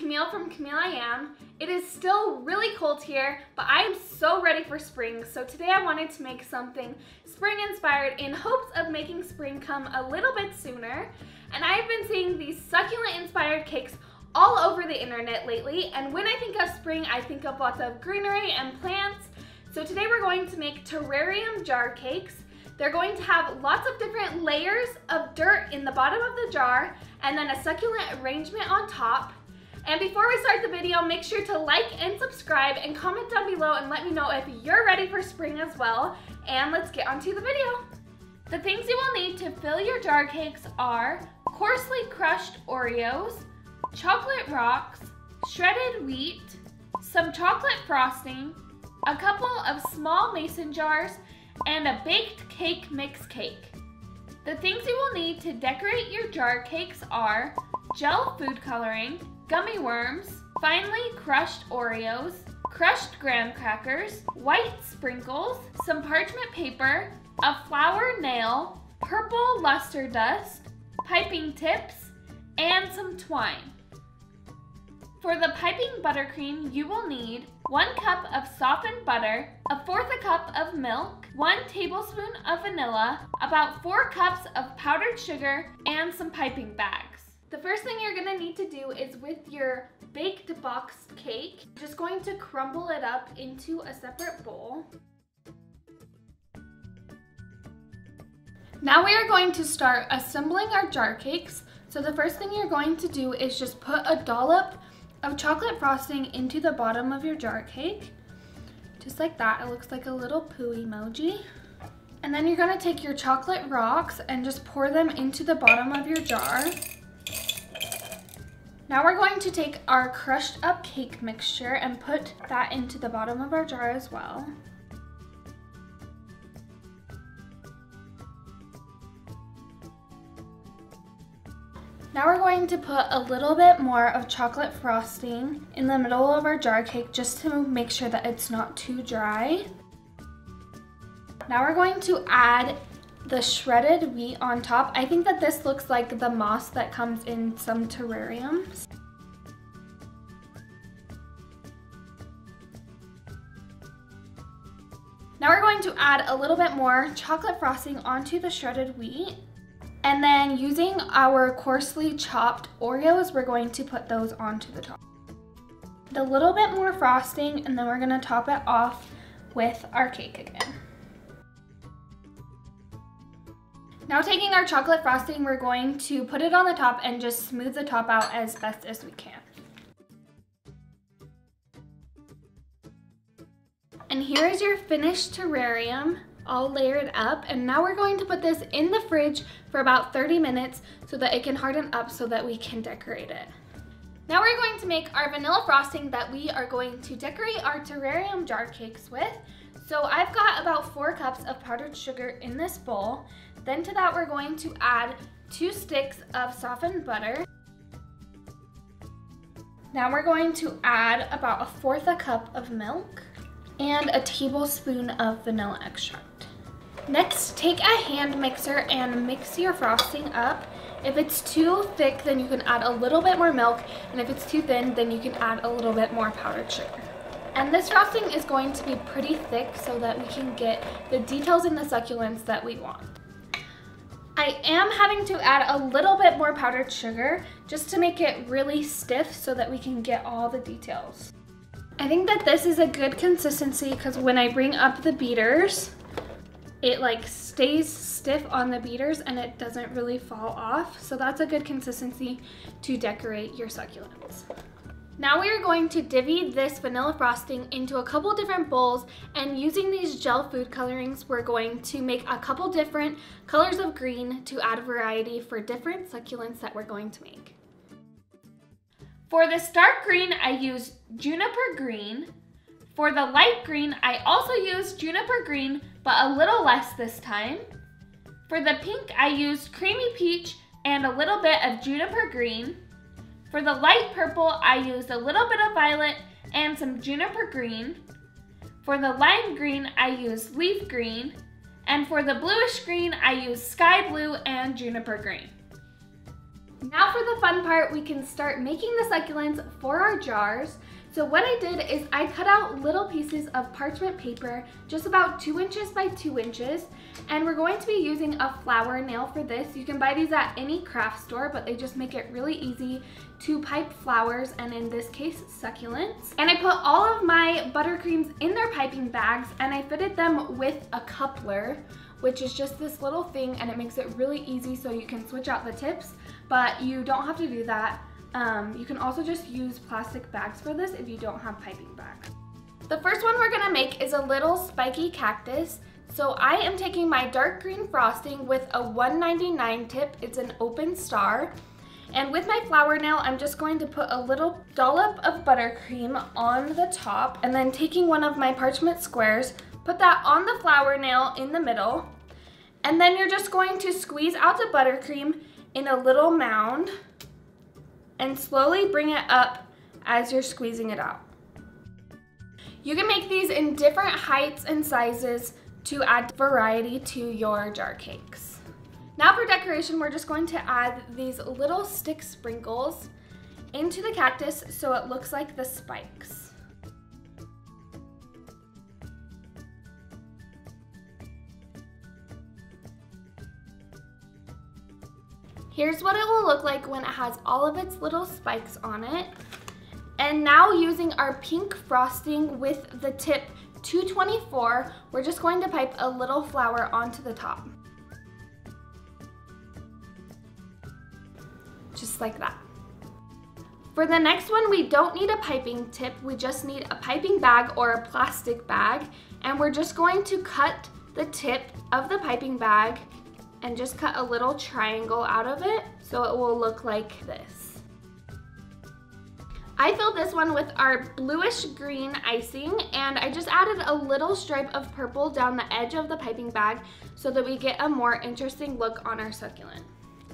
Camille from Camilleiam. It is still really cold here, but I am so ready for spring. So today I wanted to make something spring inspired in hopes of making spring come a little bit sooner. And I've been seeing these succulent inspired cakes all over the internet lately. And when I think of spring, I think of lots of greenery and plants. So today we're going to make terrarium jar cakes. They're going to have lots of different layers of dirt in the bottom of the jar and then a succulent arrangement on top. And before we start the video, make sure to like and subscribe and comment down below and let me know if you're ready for spring as well. And let's get onto the video. The things you will need to fill your jar cakes are coarsely crushed Oreos, chocolate rocks, shredded wheat, some chocolate frosting, a couple of small mason jars, and a baked cake mix cake. The things you will need to decorate your jar cakes are gel food coloring, gummy worms, finely crushed Oreos, crushed graham crackers, white sprinkles, some parchment paper, a flour nail, purple luster dust, piping tips, and some twine. For the piping buttercream, you will need 1 cup of softened butter, 1/4 cup of milk, 1 tablespoon of vanilla, about 4 cups of powdered sugar, and some piping bags. The first thing you're gonna need to do is with your baked boxed cake, just going to crumble it up into a separate bowl. Now we are going to start assembling our jar cakes. So the first thing you're going to do is just put a dollop of chocolate frosting into the bottom of your jar cake. Just like that. It looks like a little poo emoji. And then you're going to take your chocolate rocks and just pour them into the bottom of your jar. Now we're going to take our crushed up cake mixture and put that into the bottom of our jar as well. Now we're going to put a little bit more of chocolate frosting in the middle of our jar cake just to make sure that it's not too dry. Now we're going to add the shredded wheat on top. I think that this looks like the moss that comes in some terrariums. Now we're going to add a little bit more chocolate frosting onto the shredded wheat. And then using our coarsely chopped Oreos, we're going to put those onto the top. A little bit more frosting, and then we're gonna top it off with our cake again. Now taking our chocolate frosting, we're going to put it on the top and just smooth the top out as best as we can. And here is your finished terrarium, all layered up, and now we're going to put this in the fridge for about 30 minutes so that it can harden up so that we can decorate it. Now we're going to make our vanilla frosting that we are going to decorate our terrarium jar cakes with. So I've got about 4 cups of powdered sugar in this bowl. Then to that we're going to add 2 sticks of softened butter. Now we're going to add about 1/4 cup of milk and a tablespoon of vanilla extract. Next, take a hand mixer and mix your frosting up. If it's too thick, then you can add a little bit more milk, and if it's too thin, then you can add a little bit more powdered sugar. And this frosting is going to be pretty thick so that we can get the details in the succulents that we want. I am having to add a little bit more powdered sugar just to make it really stiff so that we can get all the details. I think that this is a good consistency because when I bring up the beaters, it like stays stiff on the beaters and it doesn't really fall off. So that's a good consistency to decorate your succulents. Now we are going to divvy this vanilla frosting into a couple different bowls, and using these gel food colorings, we're going to make a couple different colors of green to add variety for different succulents that we're going to make. For the dark green, I used juniper green. For the light green, I also used juniper green, but a little less this time. For the pink, I used creamy peach and a little bit of juniper green. For the light purple, I used a little bit of violet and some juniper green. For the lime green, I used leaf green. And for the bluish green, I used sky blue and juniper green. Now for the fun part, we can start making the succulents for our jars. So what I did is I cut out little pieces of parchment paper, just about 2 inches by 2 inches, and we're going to be using a flower nail for this. You can buy these at any craft store, but they just make it really easy to pipe flowers, and in this case, succulents. And I put all of my buttercreams in their piping bags, and I fitted them with a coupler, which is just this little thing, and it makes it really easy so you can switch out the tips, but you don't have to do that. You can also just use plastic bags for this if you don't have piping bags. The first one we're gonna make is a little spiky cactus. So I am taking my dark green frosting with a 199 tip. It's an open star. And with my flower nail, I'm just going to put a little dollop of buttercream on the top, and then taking one of my parchment squares, put that on the flower nail in the middle. And then you're just going to squeeze out the buttercream in a little mound and slowly bring it up as you're squeezing it out. You can make these in different heights and sizes to add variety to your jar cakes. Now for decoration, we're just going to add these little stick sprinkles into the cactus so it looks like the spikes. Here's what it will look like when it has all of its little spikes on it. And now using our pink frosting with the tip 224, we're just going to pipe a little flower onto the top. Just like that. For the next one, we don't need a piping tip, we just need a piping bag or a plastic bag, and we're just going to cut the tip of the piping bag and just cut a little triangle out of it so it will look like this. I filled this one with our bluish green icing, and I just added a little stripe of purple down the edge of the piping bag so that we get a more interesting look on our succulent.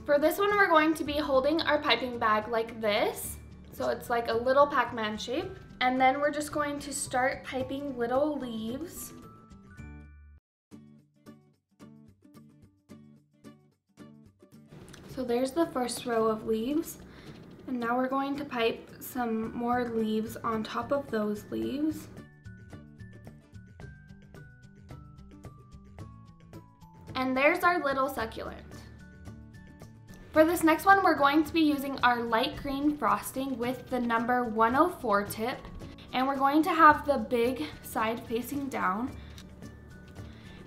For this one, we're going to be holding our piping bag like this, so it's like a little Pac-Man shape, and then we're just going to start piping little leaves. So there's the first row of leaves, and now we're going to pipe some more leaves on top of those leaves. And there's our little succulent. For this next one, we're going to be using our light green frosting with the number 104 tip, and we're going to have the big side facing down.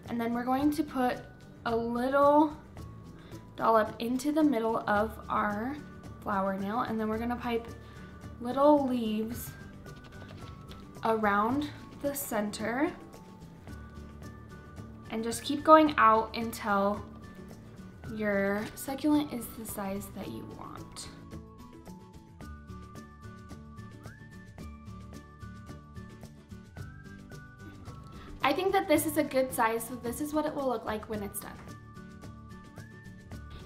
And then we're going to put a little dollop into the middle of our flower nail, and then we're gonna pipe little leaves around the center and just keep going out until your succulent is the size that you want. I think that this is a good size, so this is what it will look like when it's done.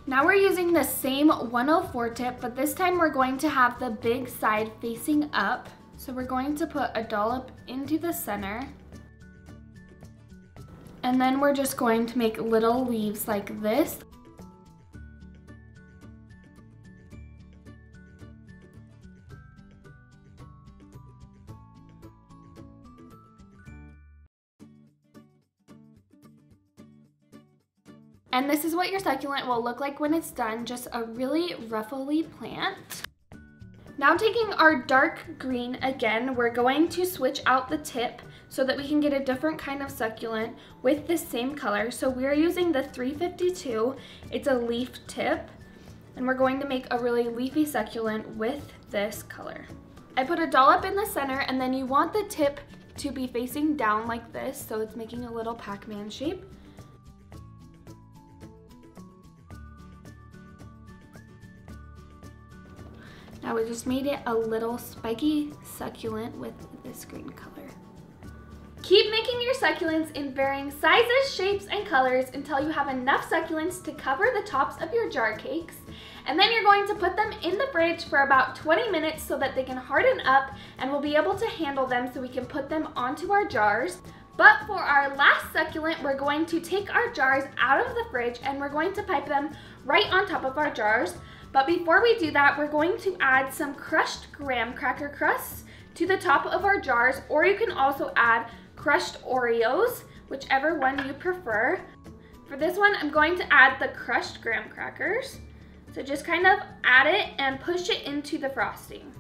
Now we're using the same 104 tip, but this time we're going to have the big side facing up. So we're going to put a dollop into the center. And then we're just going to make little leaves like this. And this is what your succulent will look like when it's done, just a really ruffly plant. Now taking our dark green again, we're going to switch out the tip so that we can get a different kind of succulent with the same color. So we're using the 352, it's a leaf tip, and we're going to make a really leafy succulent with this color. I put a dollop in the center, and then you want the tip to be facing down like this, so it's making a little Pac-Man shape. Now we just made it a little spiky succulent with this green color. Keep making your succulents in varying sizes, shapes, and colors until you have enough succulents to cover the tops of your jar cakes. And then you're going to put them in the fridge for about 20 minutes so that they can harden up and we'll be able to handle them so we can put them onto our jars. But for our last succulent, we're going to take our jars out of the fridge and we're going to pipe them right on top of our jars. But before we do that, we're going to add some crushed graham cracker crusts to the top of our jars, or you can also add crushed Oreos, whichever one you prefer. For this one, I'm going to add the crushed graham crackers. So just kind of add it and push it into the frosting.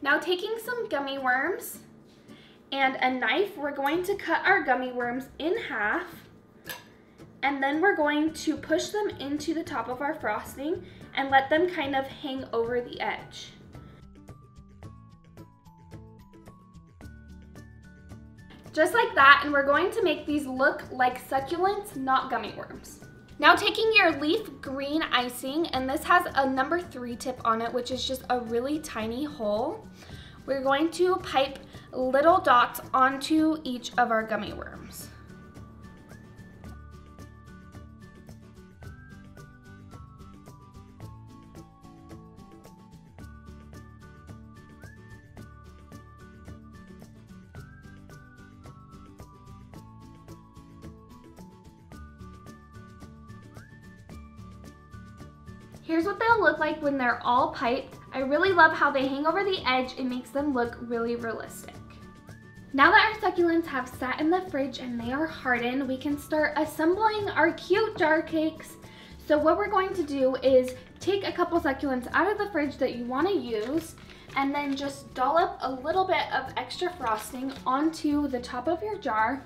Now taking some gummy worms and a knife, we're going to cut our gummy worms in half, and then we're going to push them into the top of our frosting and let them kind of hang over the edge. Just like that, and we're going to make these look like succulents, not gummy worms. Now taking your leaf green icing, and this has a number 3 tip on it, which is just a really tiny hole. We're going to pipe little dots onto each of our gummy worms. Here's what they'll look like when they're all piped. I really love how they hang over the edge. It makes them look really realistic. Now that our succulents have sat in the fridge and they are hardened, we can start assembling our cute jar cakes. So what we're going to do is take a couple succulents out of the fridge that you want to use, and then just dollop a little bit of extra frosting onto the top of your jar,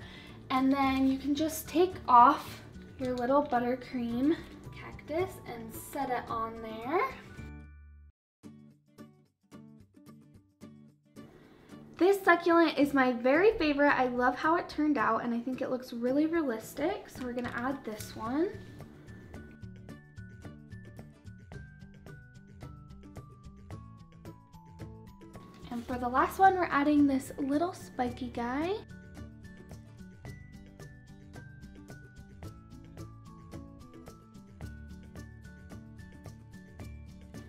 and then you can just take off your little buttercream cactus and set it on there. This succulent is my very favorite. I love how it turned out, and I think it looks really realistic. So we're gonna add this one. And for the last one, we're adding this little spiky guy.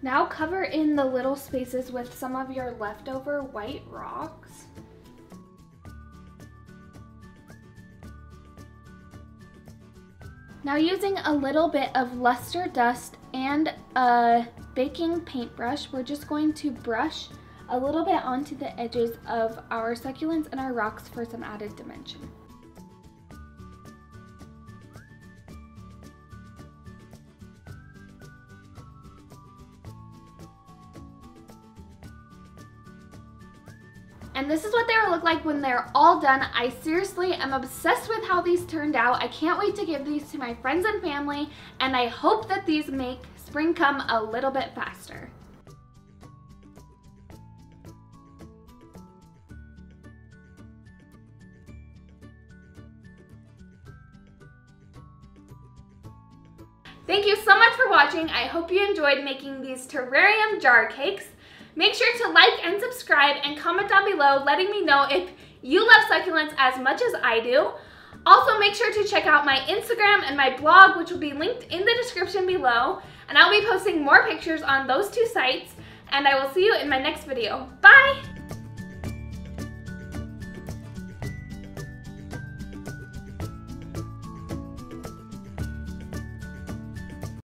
Now cover in the little spaces with some of your leftover white rocks. Now using a little bit of luster dust and a baking paintbrush, we're just going to brush a little bit onto the edges of our succulents and our rocks for some added dimension. And this is what they will look like when they're all done. I seriously am obsessed with how these turned out. I can't wait to give these to my friends and family, and I hope that these make spring come a little bit faster. Thank you so much for watching. I hope you enjoyed making these terrarium jar cakes. Make sure to like and subscribe and comment down below letting me know if you love succulents as much as I do. Also, make sure to check out my Instagram and my blog, which will be linked in the description below. And I'll be posting more pictures on those 2 sites. And I will see you in my next video. Bye!